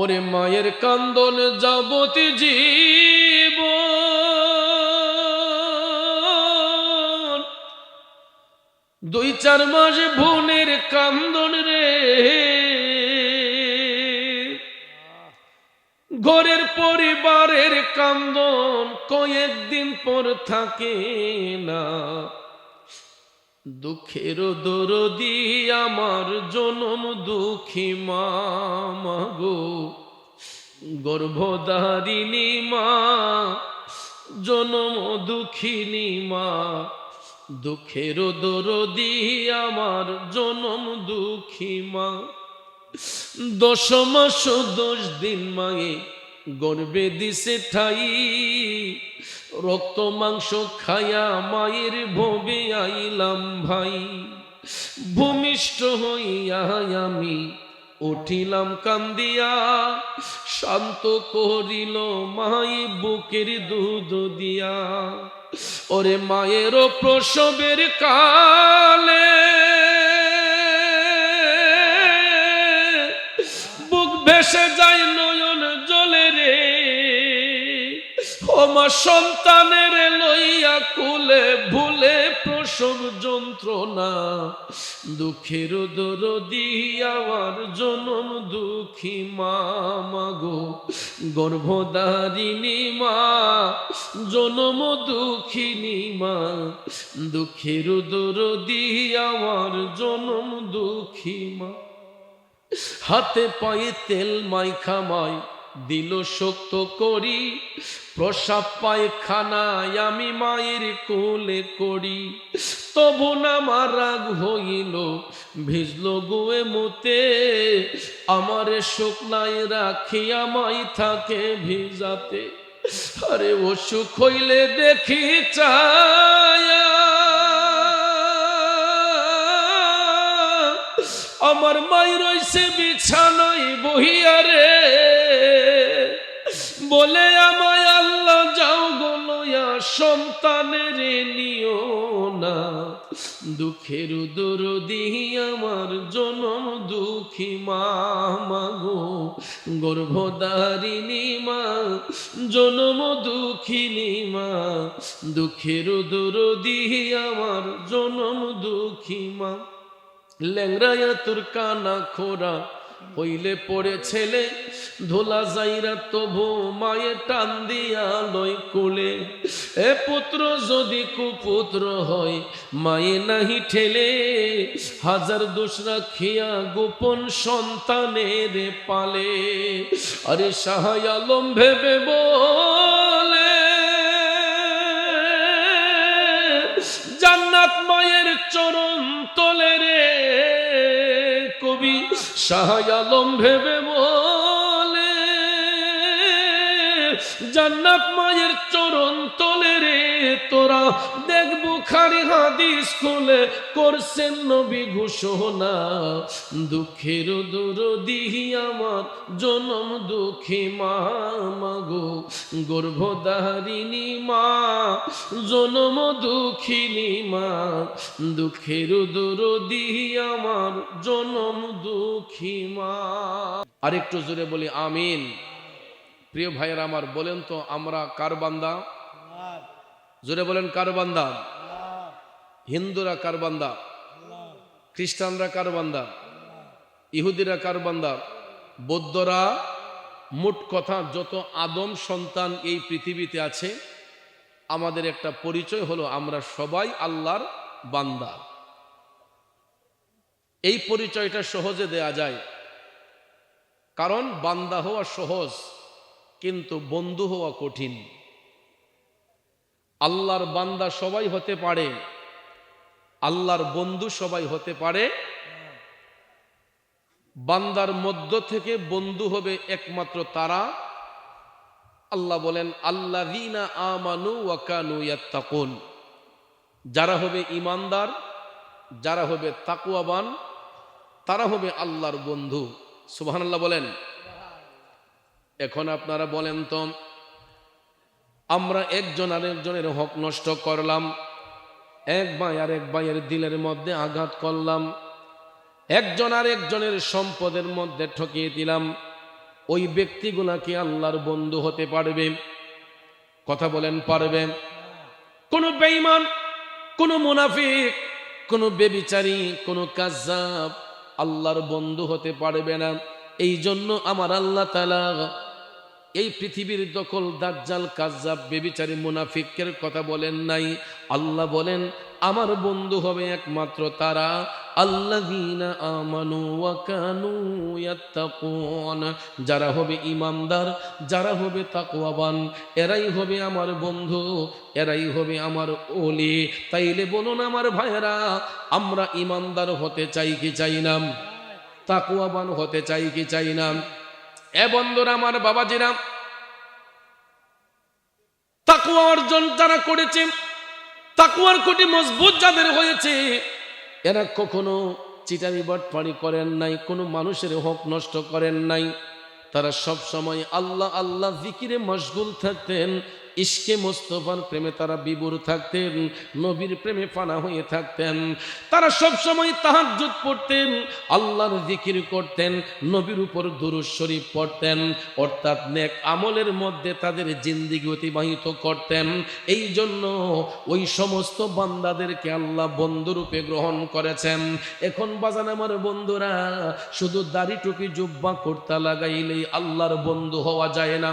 ওরে মায়ের কান্দন যাবতী জীব দুই চার মাস বোনের কান্দন রে, ঘরের পরিবারের কান্দন কয়েকদিন পর থাকে না। দুঃখের দরদি আমার জনম দুঃখী মা গো, গর্ভধারিণী মা, জনম দুঃখিনী মা। দুঃখের দরদি আমার জনম দুঃখী মা। 10 মাস 10 দিন মায়ে গর্বে দিছে ঠাই, রক্ত মাংস খায়া মায়ের ভবে আইলাম ভাই। ভূমিষ্ঠ হইয়া আমি উঠিলাম কান্দিয়া, শান্ত করিল মাই বুকের দুধ দিয়া। ওরে মায়ের প্রসবের কালে বুক ভেসে যায় নয়ন জলে রে, ও মা সন্তানের লইয়া কুলে ভুলে প্রসব যন্ত্রণা। দুঃখের দরদি আমার জনম দুঃখী মা গো, গর্ভধারিণী মা, জনম দুঃখিনী মা। দুঃখের দরদি আমার জনম দুঃখী মা। হাতে পায়ে তেল মাইখা মাই দিল শক্ত করি, প্রসাব পায়খানায় আমি মায়ের কোলে করি। তবু না আমার রাগ হইল ভিজল গুয়ে মুতে, আমারে শুকনায় রাখিয়া মাই থাকে ভিজাতে। আরে অসুখ হইলে দেখি চায়া আমার মাই রইছে বিছানায় বহিয়া রে, বলে আমায় আল্লাহ যাও গো লইয়া সন্তানের নিও না। দুঃখের দরদি আমার জনম দুঃখী মা গো, গর্ভধারিণী মা, জনম দুঃখিনী মা। দুঃখের দরদি আমার জনম দুঃখী মা। ল্যাংরায়া তোর কানা খোরা হইলে পড়ে ছেলে, ধোলা যাইরা তবু মায়ে টান দিয়া লয় কোলে। এ পুত্র যদি কুপুত্র হয় মায়ে নাহি ঠেলে, হাজার দোষ রাখিয়া গোপন সন্তানের পালে। আরে শাহ আলম ভেবে বলে জান্নাত মায়ের চরণ তলে রে, কবি শাহ আলম ভেবে বলে জান্নাত মায়ের চরণ তলে রে। তোরা দেখ বুখারী হাদিস খুলে করছেন নবী ঘোষণা। দুঃখের দরদি আমার জনম দুঃখী মা গো, গর্ভধারিণী মা, জনম দুঃখিনী মা। দুঃখের দরদি আমার জনম দুঃখী মা। আরেকটু জোরে বলি আমিন। প্রিয় ভাইয়েরা আমার, বলেন তো আমরা কার বান্দা? জোরে বলেন কার বান্দা? হিন্দুরা কার বান্দা? খ্রিস্টানরা কার বান্দা? ইহুদিরা কার বান্দা? বৌদ্ধরা? মোট কথা যত আদম সন্তান এই পৃথিবীতে আছে, আমাদের একটা পরিচয় হলো আমরা সবাই আল্লাহর বান্দা। এই পরিচয়টা সহজে দেয়া যায়, কারণ বান্দা হওয়া সহজ কিন্তু বন্ধু হওয়া কঠিন। আল্লাহর বান্দা সবাই হতে পারে, আল্লাহর বন্ধু সবাই হতে পারে। বান্দার মধ্য থেকে বন্ধু হবে একমাত্র তারা, আল্লাহ বলেন আল্লাযীনা আমানু ওয়া কানু ইয়াত্তাকুন, যারা হবে ঈমানদার, যারা হবে তাকওয়াবান, তারা হবে আল্লাহর বন্ধু। সুবহানাল্লাহ বলেন। এখন আপনারা বলেন তো, আমরা একজন আরেকজনের হক নষ্ট করলাম, এক ভাই আর এক ভাইয়ের দিলের মধ্যে আঘাত করলাম, একজন আরেকজনের সম্পদের মধ্যে ঠকিয়ে দিলাম, ওই ব্যক্তিগুলা কি আল্লাহর বন্ধু হতে পারবে? কথা বলেন, পারবে? কোন বেঈমান, কোন মুনাফিক, কোন বেবিচারী, কোন কাজ্জাব আল্লাহর বন্ধু হতে পারবে না। এই জন্য আমার আল্লাহ তাআলা এই পৃথিবীর দখল দাজ্জাল, কাজ্জাব, বেবিচারী, মুনাফিকের কথা বলেন নাই। আল্লাহ বলেন আমার বন্ধু হবে একমাত্র তারা আল্লাযীনা আমানু ওয়া কানু ইয়াত্তাকুন, যারা হবে ঈমানদার, যারা হবে তাকওয়াবান, এরাই হবে আমার বন্ধু, এরাই হবে আমার ওলি। তাইলে বলুন আমার ভাইয়েরা, আমরা ঈমানদার হতে চাই কি চাই না? তাকওয়াবান হতে চাই কি চাই না? এ বন্ধুরা আমার, বাবাজিরা, তাকওয়া অর্জন যারা করেছে, তাকওয়ার কোটি মজবুত যাদের হয়েছে, এরা কখনো চিটারি বাটপাড়ি করেন নাই, কোনো মানুষের হক নষ্ট করেন নাই। তারা সব সময় আল্লাহ আল্লাহ জিকিরে মশগুল থাকতেন, ইশকে মুস্তাফার প্রেমে তারা বিভোর থাকতেন, নবীর প্রেমে ফানা হয়ে থাকতেন। তারা সব সময় তাহাজ্জুদ পড়তেন, আল্লাহর জিকির করতেন, নবীর উপর দুরূদ শরীফ পড়তেন, অর্থাৎ নেক আমলের মধ্যে তাদের জিন্দেগি অতিবাহিত করতেন। এই জন্য ওই সমস্ত বান্দাদেরকে আল্লাহ বন্ধুরূপে গ্রহণ করেছেন। এখন বাজান আমার বন্ধুরা, শুধু দাড়ি টুপি জুব্বা কুর্তা লাগাইলেই আল্লাহর বন্ধু হওয়া যায় না,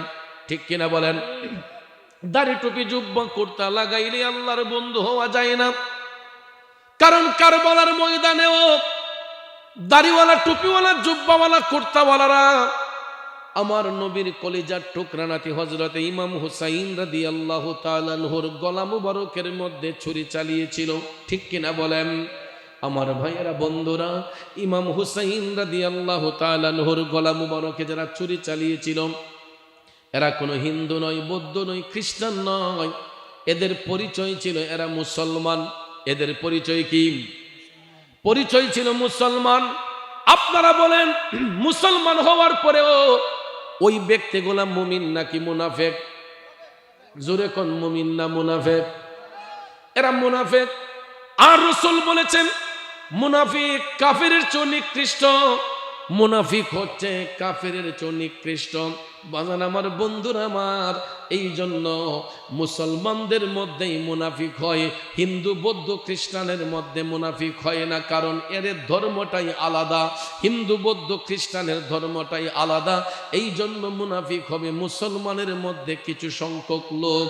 ঠিক কিনা বলেন? দাড়ি টুপি জুব্বা কুর্তা লাগাইলে আল্লাহর বন্ধু হওয়া যায় না। কারণ কারবালার ময়দানেও দাড়িওয়ালা, টুপিওয়ালা, জুব্বাওয়ালা, কুর্তাওয়ালারা আমার নবীর কলিজার টুকরা নাতি হযরতে ইমাম হুসাইন রাদিয়াল্লাহু তাআলা আনহুর গলা মুবারকের মধ্যে ছুরি চালিয়েছিল, ঠিক কিনা বলেন? আমার ভাইয়েরা, বন্ধুরা, ইমাম হুসাইন রাদিয়াল্লাহু তাআলা আনহুর গলা মুবারকে যারা ছুরি চালিয়েছিল, এরা কোনো হিন্দু নয়, বৌদ্ধ নয়, খ্রিস্টান নয়, এদের পরিচয় ছিল এরা মুসলমান। এদের পরিচয় কি? পরিচয় ছিল মুসলমান। আপনারা বলেন, মুসলমান হওয়ার পরেও ওই ব্যক্তিগুলা মুমিন নাকি মুনাফেক? জোরে কোন, মুমিন না মুনাফেক? এরা মুনাফেক। আর রাসূল বলেছেন মুনাফিক কাফেরের চেয়ে নিকৃষ্ট, মুনাফিক হচ্ছে কাফেরের চেয়ে নিকৃষ্ট। বাজান আমার, বন্ধুরা আমার, এই জন্য মুসলমানদের মধ্যেই মুনাফিক হয়, হিন্দু, বৌদ্ধ, খ্রিস্টানের মধ্যে মুনাফিক হয় না। কারণ এর ধর্মটাই আলাদা, হিন্দু, বৌদ্ধ, খ্রিস্টানের ধর্মটাই আলাদা। এই জন্য মুনাফিক হবে মুসলমানের মধ্যে কিছু সংখ্যক লোক,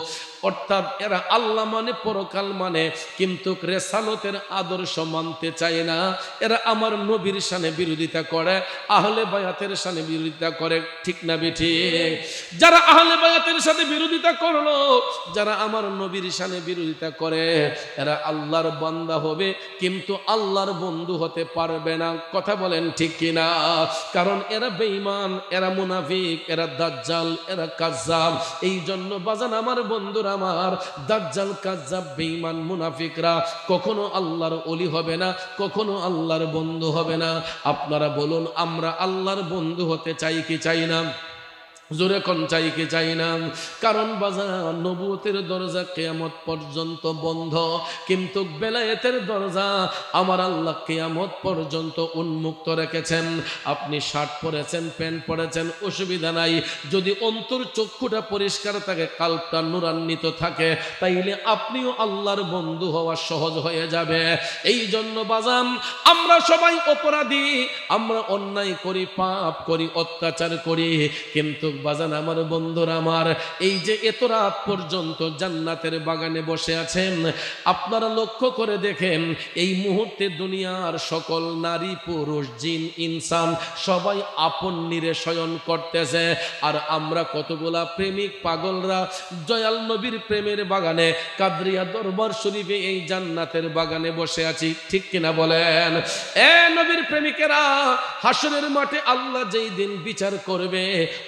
অর্থাৎ এরা আল্লাহ মানে, পরকাল মানে, কিন্তু রেসালতের আদর্শ মানতে চায় না। এরা আমার নবীর শানে বিরোধিতা করে, আহলে বায়াতের শানে বিরোধিতা করে, ঠিক না বেঠিক? যারা আহলে বায়াতের সাথে বিরোধিতা করলো, যারা আমার নবীর শানে বিরোধিতা করে, এরা আল্লাহর বান্দা হবে কিন্তু আল্লাহর বন্ধু হতে পারবে না। কথা বলেন ঠিক কিনা? কারণ এরা বেঈমান, এরা মুনাফিক, এরা দাজ্জাল, এরা কাজ্জাব। এই জন্য বাজান আমার, বন্ধুরা আমার, দাজ্জাল, কাজ্জাব, বেঈমান, মুনাফিকরা কখনো আল্লাহর ওলি হবে না, কখনো আল্লাহর বন্ধু হবে না। আপনারা বলুন, আমরা আল্লাহর বন্ধু হতে চাই কি চাই না? জোরে কোন, চাই কি চাই না? কারণ বাজার, নবুয়তের দরজা কিয়ামত পর্যন্ত বন্ধ, কিন্তু বেলায়েতের দরজা আমার আল্লাহ কিয়ামত পর্যন্ত উন্মুক্ত রেখেছেন। আপনি শার্ট পরেছেন, প্যান্ট পরেছেন, অসুবিধা নাই, যদি অন্তর চক্ষুটা পরিষ্কার থাকে, কালটা নূরান্বিত থাকে, তাইলে আপনিও আল্লাহর বন্ধু হওয়া সহজ হয়ে যাবে। এই জন্য বাজান, আমরা সবাই অপরাধী, আমরা অন্যায় করি, পাপ করি, অত্যাচার করি, কিন্তু বাজান আমার, বন্ধুরা আমার, এই যে এত রাত পর্যন্ত জান্নাতের বাগানে বসে আছেন, আপনারা লক্ষ্য করে দেখেন, এই মুহূর্তে দুনিয়ার সকল নারী, পুরুষ, জিন, ইনসান সবাই আপন নিরে শয়ন করতেছে। আর আমরা কতগুলা প্রেমিক পাগলরা দয়াল নবীর প্রেমের বাগানে, কাদরিয়া দরবার শরীফে, এই জান্নাতের বাগানে বসে আছি, ঠিক কিনা বলেন? নবীর প্রেমিকেরা, হাসরের মাঠে আল্লাহ যেই দিন বিচার করবে,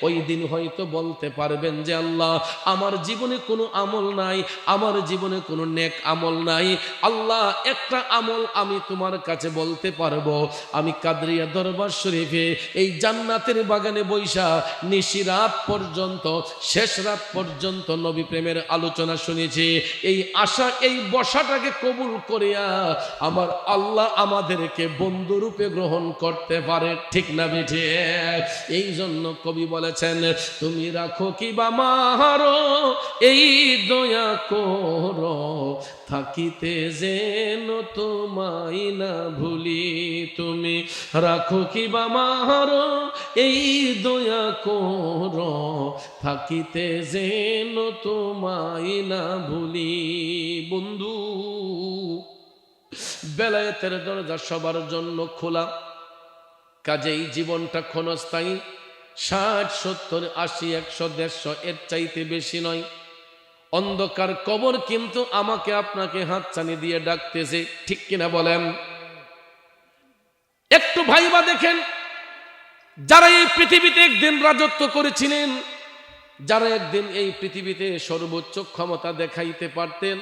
ওই দিন দিন হয়তো বলতে পারবেন যে আল্লাহ আমার জীবনে কোনো আমল নাই, আমার জীবনে কোনো নেক আমল নাই, আল্লাহ একটা আমল আমি তোমার কাছে বলতে পারবো। আমি কাদরিয়া দরবার শরীফে এই জান্নাতের বাগানে বৈশা নিশি রাত পর্যন্ত, শেষ রাত পর্যন্ত নবী প্রেমের আলোচনা শুনেছি। এই আশা, এই বসাটাকে কবুল করিয়া আমার আল্লাহ আমাদেরকে বন্ধুরূপে গ্রহণ করতে পারে, ঠিক না বেঠে? এই জন্য কবি বলেছেন, তুমি রাখো কি বা মারো এই দয়া করো, থাকিতে যেন তোমায় না ভুলি। তুমি রাখো কি বা মারো এই দয়া করো, থাকিতে যেন তোমায় না ভুলি। বন্ধু, বেলায়েতের দরজা সবার জন্য খোলা, কাজেই জীবনটা ক্ষণস্থায়ী। 60, 70, 80, 100, 150 এর চাইতে বেশি নয়। অন্ধকার কবর কিন্তু আমাকে আপনাকে হাতছানি দিয়ে ডাকতেছে, ঠিক কিনা বলেন? একটু ভাইবা দেখেন, যারা এই পৃথিবীতে একদিন রাজত্ব করেছিলেন, যারা একদিন এই পৃথিবীতে সর্বোচ্চ ক্ষমতা দেখাইতে পারতেন,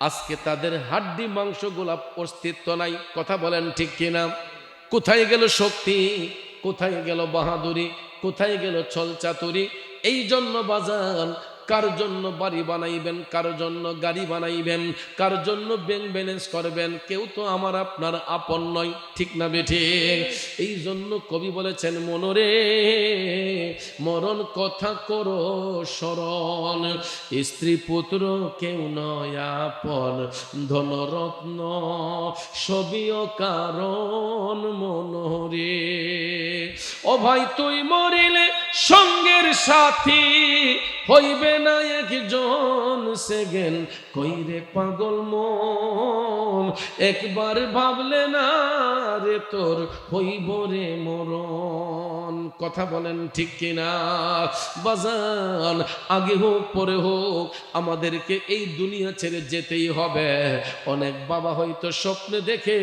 আজকে তাদের হাড্ডি মাংসগুলা অস্তিত্ব নাই। কথা বলেন ঠিক কিনা? কোথায় গেল শক্তি, কোথায় গেল বাহাদুরি, কোথায় গেল ছলচাতুরি? এই জন্য বাজান, কার জন্য বাড়ি বানাইবেন, কার জন্য গাড়ি বানাইবেন, কার জন্য ব্যাংক ব্যালেন্স করবেন, কেউ তো আমার আপনার আপন নয়, ঠিক না বেঠে? এই জন্য কবি বলেছেন, মনরে মরণ কথা করো স্মরণ, স্ত্রী পুত্র কেউ নয় আপন, ধনরত্ন সবিও কারণ মনরে। ও ভাই, তুই মরিলে সঙ্গের সাথী হইবে না একজন সেকেন্ড, কইরে পাগল মন একবার ভাবলে না রে তোর হইব রে মরণ। কথা বলেন ঠিক কিনা বাজান? আগে হোক পরে হোক আমাদেরকে এই দুনিয়া ছেড়ে যেতেই হবে। অনেক বাবা হয়তো স্বপ্নে দেখে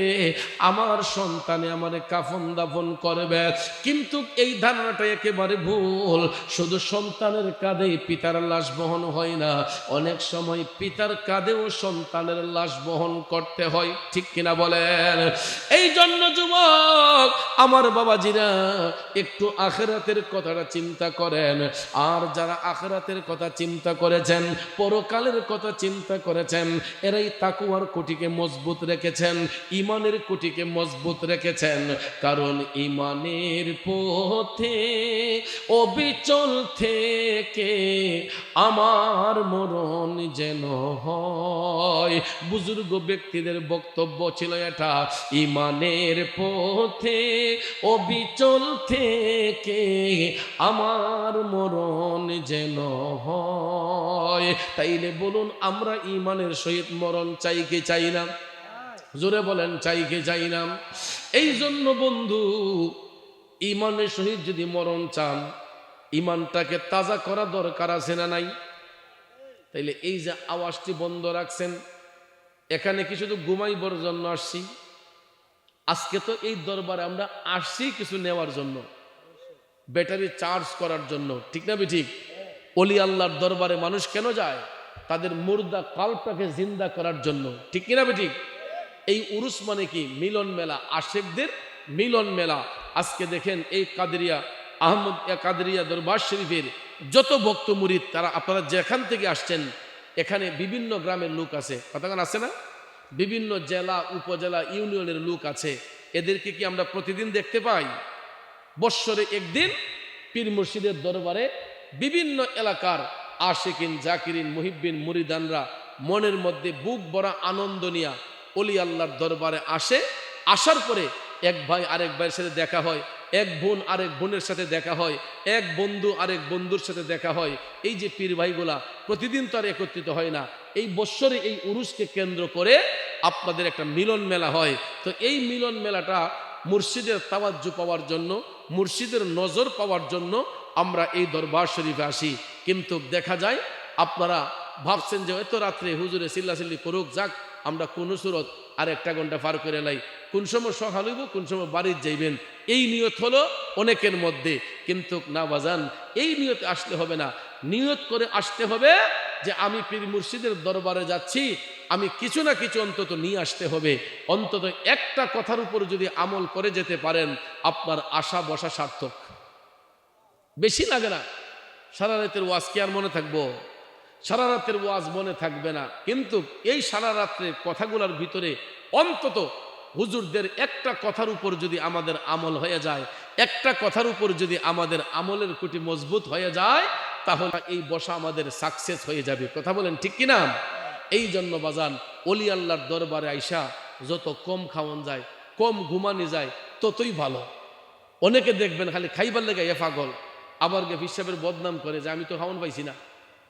আমার সন্তানে আমারে কাফন দাফন করবে, কিন্তু এই ধারণাটা একেবারে ভুল। শুধু সন্তানের কাঁধেই পিতার লাশ বহন হয় না, অনেক সময় পিতার কাঁধেও সন্তানের লাশ বহন করতে হয়, ঠিক কিনা বলেন? এই জন্য যুবক আমার বাবাজিরা, একটু আখিরাতের কথাটা চিন্তা করেন। আর যারা আখিরাতের কথা চিন্তা করেছেন, পরকালের কথা চিন্তা করেছেন, এরাই তাকওয়ার খুঁটিকে মজবুত রেখেছেন, ঈমানের খুঁটিকে মজবুত রেখেছেন। কারণ ঈমানের পথে অবিচল থেকে আমার মরণ যেন হয়। বুজুর্গ ব্যক্তিদের বক্তব্য ছিল এটা, ঈমানের পথে অবিচল থেকে আমার মরণ যেন হয়। তাইলে বলুন, আমরা ঈমানের সহিত মরণ চাই কি চাই না? জোরে বলেন, চাই কি চাই না? এই জন্য বন্ধু, ঈমানের সহিত যদি মরণ চান, ঈমানটাকে তাজা করা দরকার আছে না নাই? তাইলে এই যে আওয়াজটি বন্ধ রাখছেন, এখানে কি শুধু ঘুমাইবার জন্য আসছি? আজকে তো এই দরবারে আমরা আসছি কিছু নেওয়ার জন্য, ব্যাটারি চার্জ করার জন্য, ঠিক না ঠিক? ওলি আল্লাহর দরবারে মানুষ কেন যায়? তাদের মুর্দা কালটাকে জিন্দা করার জন্য, ঠিক কিনা ঠিক? এই উরুস মানে কি? মিলন মেলা, আশেকদের মিলন মেলা। আজকে দেখেন এই কাদেরিয়া আহমদ কাদেরিয়া দরবার শরীফের যত ভক্ত মুরিদ, তারা আপনারা যেখান থেকে আসছেন, এখানে বিভিন্ন গ্রামের লোক আছে, কতক্ষণ আছে না? বিভিন্ন জেলা, উপজেলা, ইউনিয়নের লোক আছে। এদেরকে কি আমরা প্রতিদিন দেখতে পাই? বৎসরে একদিন পীর মুর্শিদের দরবারে বিভিন্ন এলাকার আশিকিন, জাকিরিন, মুহিব্বিন, মুরিদানরা মনের মধ্যে বুক ভরা আনন্দ নিয়া ওলি আল্লাহর দরবারে আসে। আসার পরে এক ভাই আরেক ভাইয়ের সাথে দেখা হয়, এক বোন আরেক বোনের সাথে দেখা হয়, এক বন্ধু আরেক বন্ধুর সাথে দেখা হয়। এই যে পীর ভাইগুলা প্রতিদিন তো আর একত্রিত হয় না, এই বৎসরে এই উরুসকে কেন্দ্র করে আপনাদের একটা মিলন মেলা হয়। তো এই মিলন মেলাটা মুর্শিদের তাওয়াজ্জু পাওয়ার জন্য, মুর্শিদের নজর পাওয়ার জন্য আমরা এই দরবার শরীফে আসি। কিন্তু দেখা যায় আপনারা ভাবছেন যে এত রাত্রে হুজুরে চিল্লাচিল্লি করুক, যাক আমরা কোন সুরত আর 1 ঘন্টা পার করে লাই, কোন সময় সকাল হইব, কোন সময় বাড়ির যাইবেন, এই নিয়ত হলো অনেকের মধ্যে, কিন্তু না বাজান, এই নিয়তে আসলে হবে না। নিয়ত করে আসতে হবে যে আমি পীর মুর্শিদের দরবারে যাচ্ছি, আমি কিছু না কিছু অন্তত নিয়ে আসতে হবে। অন্তত একটা কথার উপর যদি আমল করে যেতে পারেন, আপনার আশা বসা সার্থক। বেশি লাগে না। সারা রাতের ওয়াজ কি আর মনে থাকবো? সারা রাতের ওয়াজ মনে থাকবে না, কিন্তু এই সারা রাত্রের কথাগুলোর ভিতরে অন্তত হুজুরদের একটা কথার উপর যদি আমাদের আমল হয়ে যায়, একটা কথার উপর যদি আমাদের আমলের খুঁটি মজবুত হয়ে যায়, তাহলে এই বসা আমাদের সাকসেস হয়ে যাবে। কথা বলেন ঠিক কিনা? এই জন্য বাজান, অলি আল্লাহর দরবারে আইসা যত কম খাওয়ান যায়, কম ঘুমানি যায়, ততই ভালো। অনেকে দেখবেন খালি খাইবার লেগে এ পাগল, আবার গে হিসাবের বদনাম করে যে আমি তো খাওয়ান পাইছি না,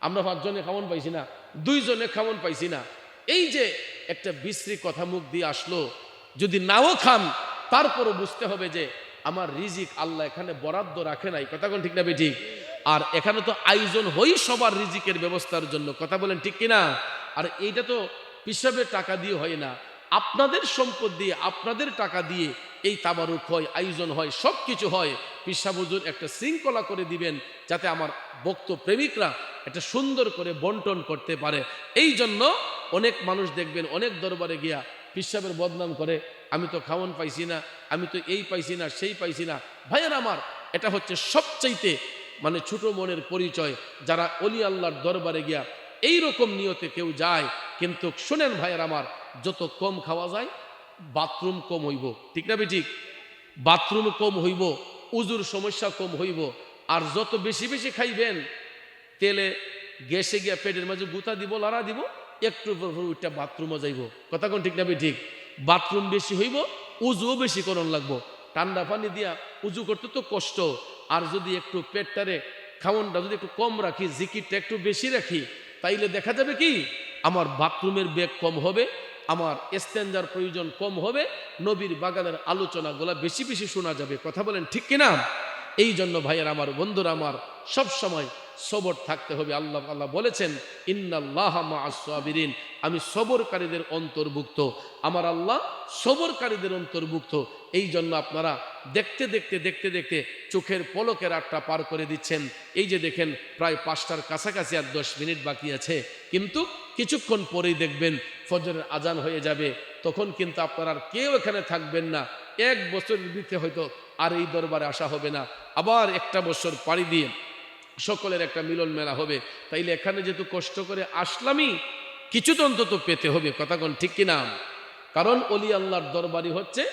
আমরা 5 জনে খাওয়ান পাইছি না, 2 জনে খাওয়ান পাইছি না। এই যে একটা বিশ্রী কথা মুখ দিয়ে আসলো, যদি নাও খান তারপরও বুঝতে হবে যে আমার রিজিক আল্লাহ এখানে বরাদ্দ রাখে নাই। কথা বলেন ঠিক না বেঠিক? আর এখানে তো আয়োজন হই সবার রিজিকের ব্যবস্থার জন্য। কথা বলেন ঠিক কিনা? আর এইটা তো হিসাবে টাকা দিয়ে হয় না, আপনাদের সম্পদ দিয়ে, আপনাদের টাকা দিয়ে এই তাবারুক হয়, আয়োজন হয়, সব কিছু হয়। পিসা হুজুর একটা শৃঙ্খলা করে দিবেন যাতে আমার ভক্ত প্রেমিকরা এটা সুন্দর করে বন্টন করতে পারে। এই জন্য অনেক মানুষ দেখবেন অনেক দরবারে গিয়া পিসাবের বদনাম করে, আমি তো খাওয়ান পাইছি না, আমি তো এই পাইছি না, সেই পাইছি না। ভাইয়ের আমার, এটা হচ্ছে সবচাইতে মানে ছোট মনের পরিচয়। যারা অলি আল্লাহর দরবারে গিয়া এই রকম নিয়তে কেউ যায়, কিন্তু শুনেন ভাইয়ের আমার, যত কম খাওয়া যায় বাথরুম কম হইব। ঠিক না ঠিক? বাথরুম কম হইব, উজুর সমস্যা কম হইব। আর যত বেশি বেশি খাইবেন, তেলে গ্যাসে গিয়া পেটের মাঝে গুতা দিব, লড়া দিব, একটু ওইটা বাথরুমও যাইব। কথা কোন ঠিক না ঠিক? বাথরুম বেশি হইব, উজুও বেশি করণ লাগবো। ঠান্ডা পানি দিয়া উজু করতে তো কষ্ট। আর যদি একটু পেটটারে খাওয়ানটা যদি একটু কম রাখি, জিকিরটা একটু বেশি রাখি, তাইলে দেখা যাবে কি আমার বাথরুমের বেগ কম হবে, আমার ইস্তেঞ্জার প্রয়োজন কম হবে, নবীর বাগানের আলোচনাগুলা বেশি বেশি শোনা যাবে। কথা বলেন ঠিক কিনা? এই জন্য ভাইয়ের আমার, বন্ধুরা আমার, সব সময় সবর থাকতে হবে। আল্লাহ বলেছেন, ইন্নাল্লাহা মাআস সাবিরিন, আমি সবরকারীদের অন্তর্ভুক্ত। আমার আল্লাহ সবরকারীদের অন্তর্ভুক্ত। এই জন্য আপনারা দেখতে দেখতে দেখতে দেখতে চোখের পলকের 8টা পার করে দিচ্ছেন। এই যে দেখেন প্রায় 5টার কাছাকাছি আর 10 মিনিট বাকি আছে, কিন্তু কিছুক্ষণ পরেই দেখবেন ফজরের আজান হয়ে যাবে। তখন কিন্তু আপনারা আর কেউ এখানে থাকবেন না। 1 বছরের ভিতরে হয়তো আর এই দরবারে আসা হবে না, আবার একটা বছর পাড়ি দিয়ে সকলের একটা মিলন মেলা হবে। তাইলে এখানে যেহেতু কষ্ট করে আসলামই, কিছু তো অন্তত পেতে হবে। কথা কোন ঠিক কিনা? কারণ অলি আল্লাহর দরবারই হচ্ছে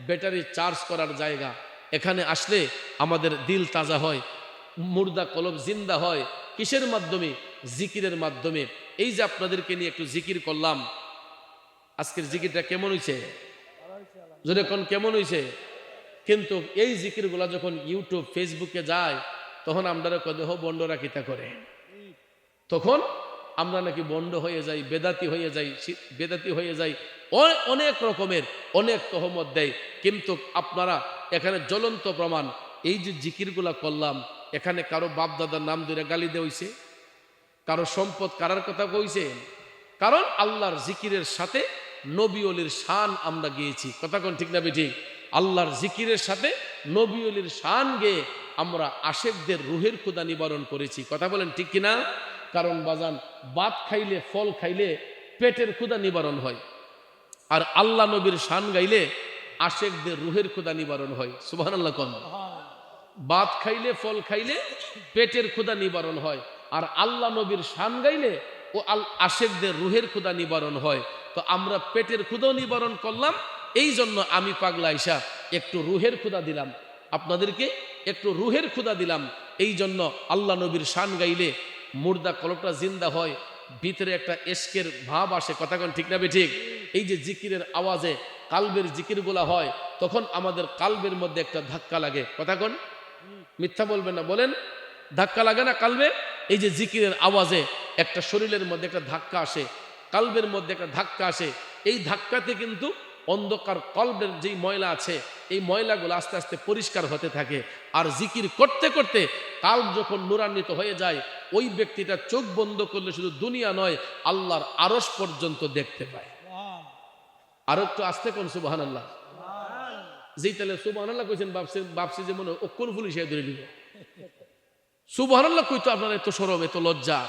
ব্যাটারি চার্জ করার জায়গা। এখানে আসলে আমাদের দিল তাজা হয়, মুর্দা কলব জিন্দা হয়। কিসের মাধ্যমে? জিকিরের মাধ্যমে। এই যে আপনাদেরকে নিয়ে একটু জিকির করলাম, আজকের জিকিরটা কেমন হয়েছে? যদি কোন কেমন হয়েছে? কিন্তু এই জিকিরগুলা যখন ইউটিউব ফেসবুকে যায়, তখন আমরা কদেহ বন্ডরা কিতা করে, তখন আমরা নাকি বন্ড হয়ে যাই, বেদাতি হয়ে যাই, বেদাতি হয়ে যাই, অনেক রকমের অনেক তহমত দেয়। কিন্তু আপনারা এখানে জ্বলন্ত প্রমাণ, এই যে জিকিরগুলা করলাম, এখানে কারো বাপদাদার নাম ধরে গালি দেওয়াইছে, কারো সম্পদ কারার কথা কইছে। কারণ আল্লাহর জিকিরের সাথে নবী অলির শান আমরা গিয়েছি। কথা কোন ঠিক না বেঠিক? আল্লাহর জিকিরের সাথে নবী অলির শান গেয়ে আমরা আশেকদের রুহের ক্ষুধা নিবারণ করেছি। কথা বলেন ঠিক কিনা? কারণ বাজান, ভাত খাইলে, ফল খাইলে পেটের ক্ষুধা নিবারণ হয়, আর আল্লাহ নবীর শান গাইলে আশেকদের রুহের ক্ষুধা নিবারণ হয়। সুবহানাল্লাহ কোন? ভাত খাইলে, ফল খাইলে পেটের ক্ষুধা নিবারণ হয়, আর আল্লাহ নবীর শান গাইলে ও আশেকদের রুহের ক্ষুধা নিবারণ হয়। তো আমরা পেটের ক্ষুধাও নিবারণ করলাম। এই জন্য আমি পাগলা আইসা একটু রুহের ক্ষুধা দিলাম আপনাদেরকে, একটু রুহের ক্ষুধা দিলাম। এই জন্য আল্লাহ নবীর শান গাইলে মুর্দা কলবটা জিন্দা হয়, ভিতরে একটা এশকের ভাব আসে। কথা কোন ঠিক না বেঠিক? এই যে জিকিরের আওয়াজে কালবের জিকিরগুলা হয়, তখন আমাদের কালবের মধ্যে একটা ধাক্কা লাগে। কথা কোন? মিথ্যা বলবেন না, বলেন। ধাক্কা লাগে না কালবে? এই যে জিকিরের আওয়াজে একটা শরীরের মধ্যে একটা ধাক্কা আসে, কালবের মধ্যে একটা ধাক্কা আসে। এই ধাক্কাতে কিন্তু অন্ধকার কলবের যেই ময়লা আছে, এই ময়লাগুলো আস্তে আস্তে পরিষ্কার হতে থাকে। আর জিকির করতে করতে কালব যখন নূরান্বিত হয়ে যায়, ওই ব্যক্তিটা চোখ বন্ধ করলে শুধু দুনিয়া নয়, আল্লাহর আরশ পর্যন্ত দেখতে পায়। আর একটু আস্তে কোন সুবহানাল্লাহ। যেই তাহলে সুবহানাল্লাহ কইছেন ভাবছি যে মনে অক্ষর পুলিশ ধরে নিব। সুবহানাল্লাহ কইতো আপনার এত শরম এত লজ্জা,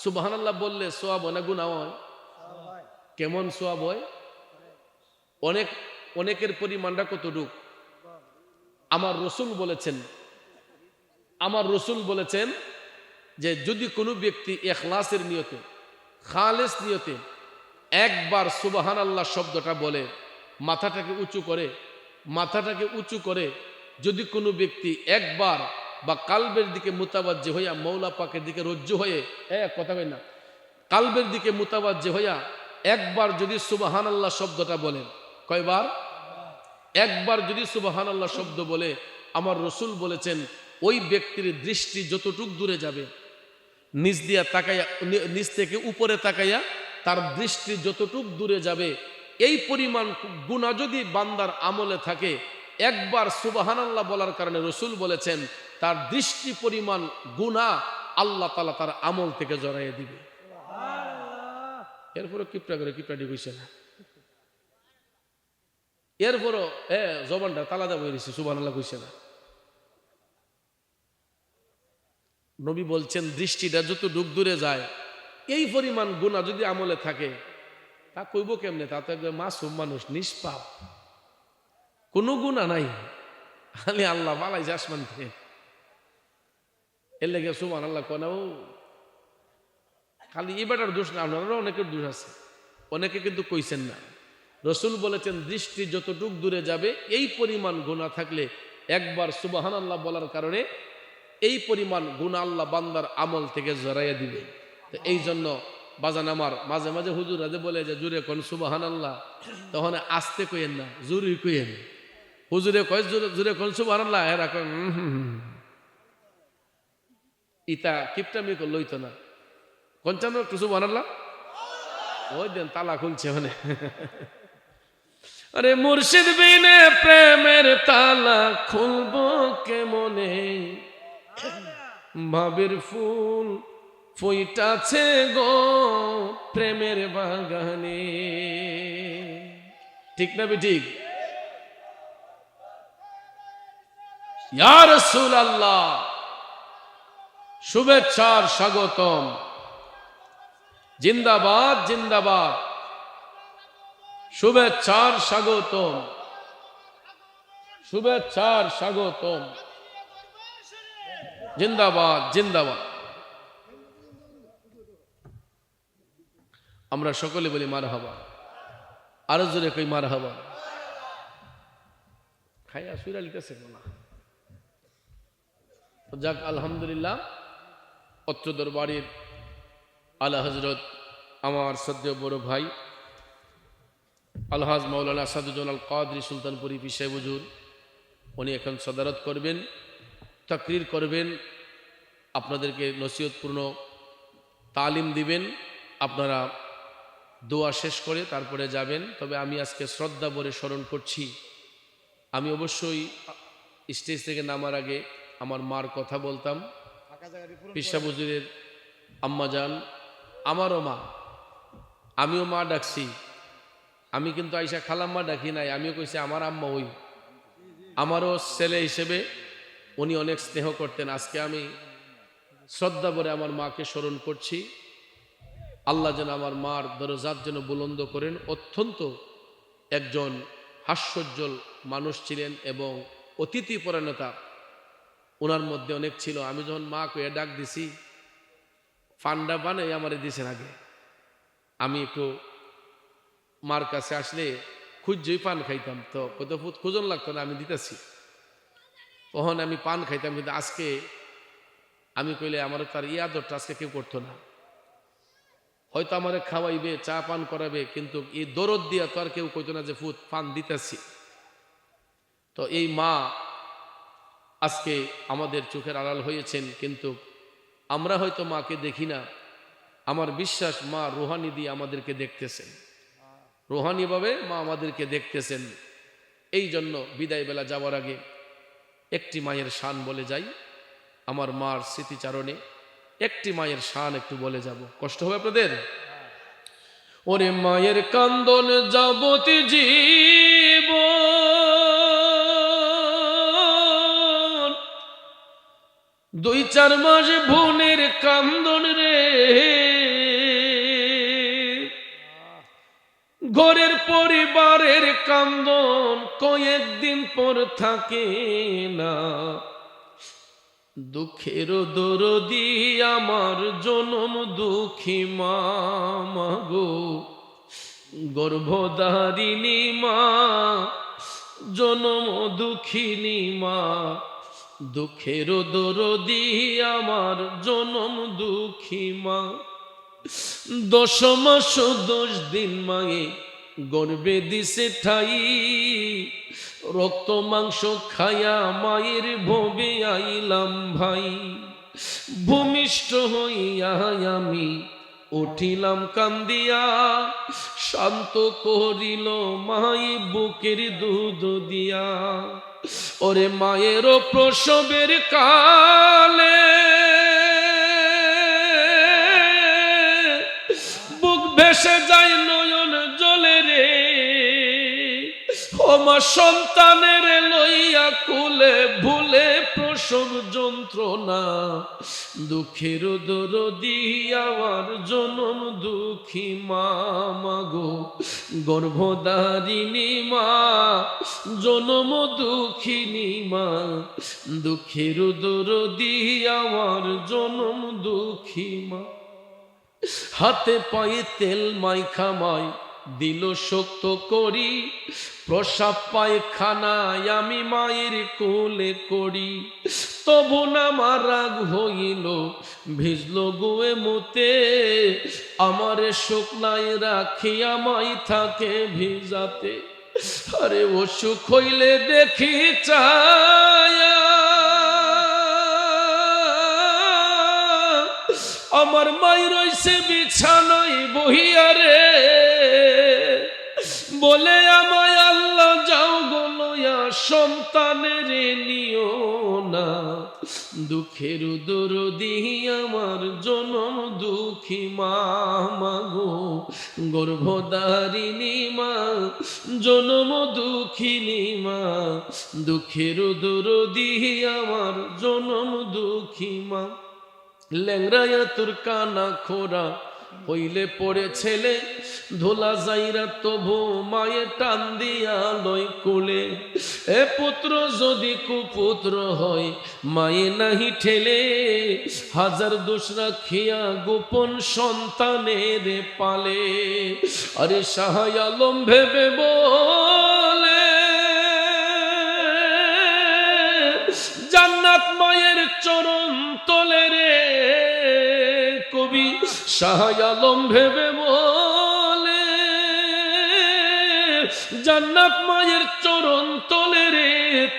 সুবহানাল্লাহ বললে সওয়াব হয় না গুনাহ হয়? কেমন সওয়াব হয়? অনেকের পরিমাণটা কতটুক? আমার রসুল বলেছেন যে যদি কোনো ব্যক্তি ইখলাসের নিয়তে খালেস নিয়তে একবার সুবহানাল্লাহ শব্দটা বলে মাথাটাকে উঁচু করে যদি কোনো ব্যক্তি একবার বা কালবের দিকে মুতাবাজ্জি হইয়া মৌলা পাকের দিকে রজ্জু হয়ে কথা কই না, কালবের দিকে মুতাবাজ্জি হইয়া একবার যদি সুবহানাল্লাহ শব্দটা বলেন, কয়বার? একবার যদি সুবহানাল্লাহ শব্দ বলে, আমার রসুল বলেছেন ওই ব্যক্তির দৃষ্টি যতটুক দূরে যাবে, নিচ থেকে উপরে তাকাইয়া তার দৃষ্টি যতটুক দূরে যাবে, এই পরিমাণ গুনাহ যদি বান্দার আমলে থাকে, একবার সুবহানাল্লাহ বলার কারণে রসুল বলেছেন তার দৃষ্টি পরিমাণ গুনাহ আল্লাহ তাআলা তার আমল থেকে জড়াইয়ে দিবে। এরপরও কিপটাডি কইছে না, এরপরও জবানটা তালাদা বই দিছে, সুবহানাল্লাহ কইছে না। নবী বলছেন দৃষ্টিটা যতটুক দূরে যায়, এই পরিমাণ গুনাহ যদি আমলে থাকে, তা কইব কেমনে? তা তো একদম মাসুম মানুষ, নিষ্পাপ, কোনো গুনাহ নাই, খালি আল্লাহ বালাইছে আসমান থেকে। এর লেগে সুবহানাল্লাহ কোনাও খালি এবারের দোষ না, আপনারও অনেকের দোষ আছে, অনেকে কিন্তু কইছেন না। রসুল বলেছেন দৃষ্টি যতটুক দূরে যাবে, এই পরিমাণ গুনাহ থাকলে একবার সুবহানাল্লাহ বলার কারণে এই পরিমাণ গুনাহ আল্লাহ বান্দার আমল থেকে জড়াইয়া দিবে। তো এই জন্য বাজান আমার, মাঝে মাঝে হুজুর রাজে বলে যে জুরে কোন সুবহানাল্লাহ, তখন আস্তে কইেন না, জোরে কইেন। হুজুরে কয় জুরে কোন সুবহানাল্লাহ, এরা কয় ইতা কিপটামি লইতো না, কঞ্চান্ন একটু সুবহানাল্লাহ ওই দেন তালা খুলছে মানে। আরে মুর্শিদ বিনে প্রেমের তালা খুলবো কেমনে, ভাবের ফুল ফুইটাছে গো প্রেমের বাগানে। ঠিক না ঠিক? ইয়া রাসূলুল্লাহ, শুভেচ্ছার স্বাগতম, জিন্দাবাদ জিন্দাবাদ, শুভেচ্ছার স্বাগতম, শুভেচ্ছার স্বাগতম, জিন্দাবাদ জিন্দাবাদ। আমরা সকলে বলি মারহাবা, আরো জোরে কই মারহাবা। খাইয়া সুরা লিখেছে না, যাক আলহামদুলিল্লাহ। অত্র দরবারের আলা হযরত আমার শ্রদ্ধেয় বড় ভাই আলহাজ মাওলানা আসাদুজ্জামান আল কাদরি সুলতানপুরি পীর সাহেব হুজুর, উনি এখন সদারত করবেন, তাকরির করবেন, আপনাদেরকে নসিহতপূর্ণ তালিম দিবেন। আপনারা দোয়া শেষ করে তারপরে যাবেন। তবে আমি আজকে শ্রদ্ধা ভরে স্মরণ করছি, আমি অবশ্যই স্টেজ থেকে নামার আগে আমার মার কথা বলতাম। পীর সাহেব হুজুরের আম্মা যান, আমারও মা, আমিও মা ডাকছি, আমি কিন্তু আইসা খালাম্মা ডাকি নাই, আমিও কইছি আমার আম্মা ওই, আমারও ছেলে হিসেবে উনি অনেক স্নেহ করতেন। আজকে আমি শ্রদ্ধা ভরে আমার মাকে স্মরণ করছি। আল্লাহ যেন আমার মার দরজাত যেন বুলন্দ করেন। অত্যন্ত একজন হাস্যোজ্জ্বল মানুষ ছিলেন এবং অতিথি পরায়ণতা ওনার মধ্যে অনেক ছিল। আমি যখন মা কয়ে ডাক দিছি, ফান্ডা বানাই আমারে দিছেন আগে। আমি একটু মার কাছে আসলে খুঁজই পান খাইতাম, তো কত ফুট খুঁজন লাগতো না, আমি দিতেছি, তখন আমি পান খাইতাম। কিন্তু আজকে আমি কইলে আমারও তার আদরটা আজকে কেউ করতো না। হয়তো আমারে খাওয়াইবে, চা পান করাবে, কিন্তু এই দরদ দিয়া তো আর কেউ কইতো না যে ফুট পান দিতেছি। তো এই মা আজকে আমাদের চোখের আড়াল হয়েছেন, কিন্তু আমরা হয়তো মাকে দেখি না। আমার বিশ্বাস মা রুহানি দিয়ে আমাদেরকে দেখতেছেন, রুহানিভাবে মা আমাদেরকে দেখতেছেন। এই জন্য বিদায় বেলা যাওয়ার আগে একটি মায়ের শান বলে যাই। আমার মার স্মৃতিচারণে একটি মায়ের শান একটু বলে যাব, কষ্ট হবে আপনাদের। ওরে মায়ের কান্দন যাবতি জীবন, 2-4 মাস বোনের কান্দন রে, ঘরের পরিবারের কান্দন কয়েকদিন পর থাকে না। দুঃখের দরদি আমার জনম দুঃখী মা, মাগো গর্ভধারিণী মা, জনম দুঃখিনী মা। দুঃখের দরদি আমার জনম দুঃখী মা। 10 মাস 10 দিন মায়ে গর্বে দিছে ঠাই, রক্ত মাংস খায়া মায়ের ভবে আইলাম ভাই। ভূমিষ্ঠ হইয়া আমি উঠিলাম কান্দিয়া, শান্ত করিল মাই বুকের দুধ দিয়া। ওরে মায়ের প্রসবের কালে বুক ভেসে যায় নয়ন জলে রে, ও মা সন্তানের লইয়া কুলে ভুলে প্রসব যন্ত্রণা। দুঃখের দরদি আমার জনম দুঃখী মা, মাগো গর্ভধারিণী মা, জনম দুঃখিনী মা। দুঃখের দরদি আমার জনম দুঃখী মা। হাতে পায়ে তেল মাইখা মাই দিল শক্ত করি, প্রসাব পায়খানায় আমি মায়ের কোলে করি। তবু না আমার রাগ হইল ভিজল গুয়ে মুতে, আমারে শুকনায় রাখিয়া মাই থাকে ভিজাতে। আরে অসুখ হইলে দেখি চায়া আমার মাই রইছে বিছানায় বহিয়া রে, বলে আমায় আল্লাহ যাও গো লইয়া সন্তানের নিও না। দুঃখের দরদি আমার জনম দুঃখী মা, মাগো গর্ভধারিণী মা, জনম দুঃখিনী মা। দুঃখের দরদি আমার জনম দুঃখী মা। ল্যাংরায়া তোর কানা খোরা হইলে পড়ে ছেলে, ধোলা যাইরা তবু মায়ে টান দিয়া লয় কোলে। এ পুত্র যদি কুপুত্র হয় মায়ে নাহি ঠেলে, হাজার দোষ রাখিয়া গোপন সন্তানের পালে। আরে শাহ আলম ভেবে বলে জান্নাত মায়ের চরণ তলে রে, কবি শাহ আলম ভেবে বলে জান্নাত মায়ের চরণ তলে রে।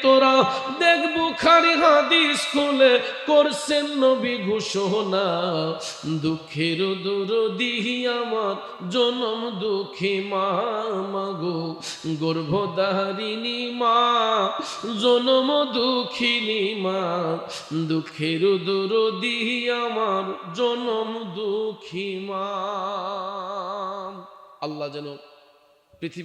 তোরা দেখ বুখারী হাদিস খুলে করছেন নবী ঘোষণা। দুঃখের দরদি আমার জনম দুঃখী মা, মাগো গর্ভধারিণী মা, জনম দুঃখিনী মা। দুঃখের দরদি আমার জনম দুঃখী মা। আল্লাহ যেন পৃথিবী